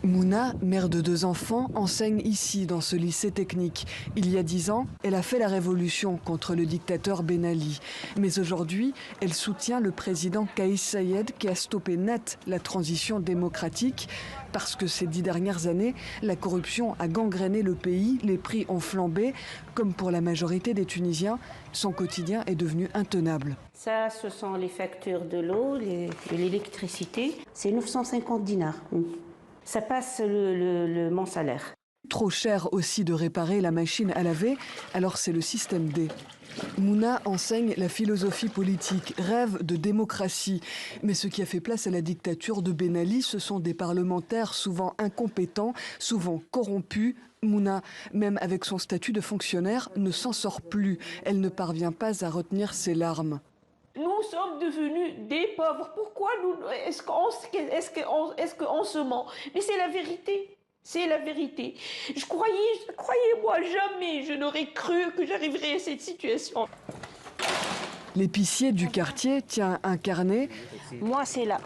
Mouna, mère de 2 enfants, enseigne ici, dans ce lycée technique. Il y a 10 ans, elle a fait la révolution contre le dictateur Ben Ali. Mais aujourd'hui, elle soutient le président Kais Saied qui a stoppé net la transition démocratique parce que ces 10 dernières années, la corruption a gangréné le pays, les prix ont flambé. Comme pour la majorité des Tunisiens, son quotidien est devenu intenable. Ça, ce sont les factures de l'eau, de l'électricité. C'est 950 dinars. Ça passe mon salaire. Trop cher aussi de réparer la machine à laver, alors c'est le système D. Mouna enseigne la philosophie politique, rêve de démocratie. Mais ce qui a fait place à la dictature de Ben Ali, ce sont des parlementaires souvent incompétents, souvent corrompus. Mouna, même avec son statut de fonctionnaire, ne s'en sort plus. Elle ne parvient pas à retenir ses larmes. Nous sommes devenus des pauvres. Pourquoi est-ce qu'on se ment? Mais c'est la vérité. C'est la vérité. Croyez-moi, jamais je n'aurais cru que j'arriverais à cette situation. L'épicier du quartier tient un carnet. Moi, c'est là.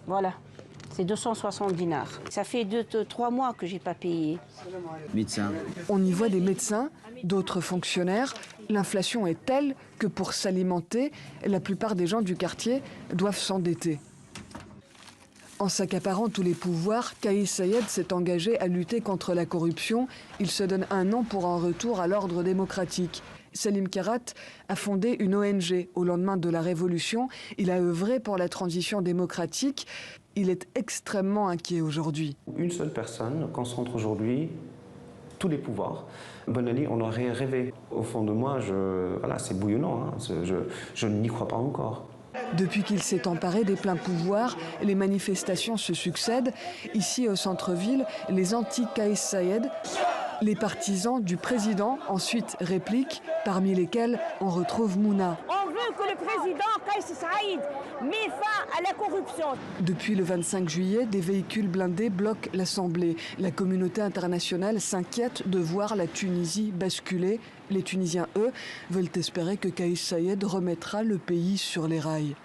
Voilà. C'est 260 dinars. Ça fait 3 mois que j'ai pas payé. Médecin. On y voit des médecins, d'autres fonctionnaires. L'inflation est telle que pour s'alimenter, la plupart des gens du quartier doivent s'endetter. En s'accaparant tous les pouvoirs, Kais Saied s'est engagé à lutter contre la corruption. Il se donne 1 an pour un retour à l'ordre démocratique. Salim Karat a fondé une ONG au lendemain de la Révolution. Il a œuvré pour la transition démocratique. Il est extrêmement inquiet aujourd'hui. Une seule personne concentre aujourd'hui tous les pouvoirs. Ben Ali, on aurait rêvé. Au fond de moi, voilà, c'est bouillonnant. Hein. Je n'y crois pas encore. Depuis qu'il s'est emparé des pleins pouvoirs, les manifestations se succèdent. Ici, au centre-ville, les anti-Kais Saied, les partisans du président ensuite répliquent, parmi lesquels on retrouve Mouna. On veut que le président Kais Saied mette fin à la corruption. Depuis le 25 juillet, des véhicules blindés bloquent l'Assemblée. La communauté internationale s'inquiète de voir la Tunisie basculer. Les Tunisiens, eux, veulent espérer que Kais Saied remettra le pays sur les rails.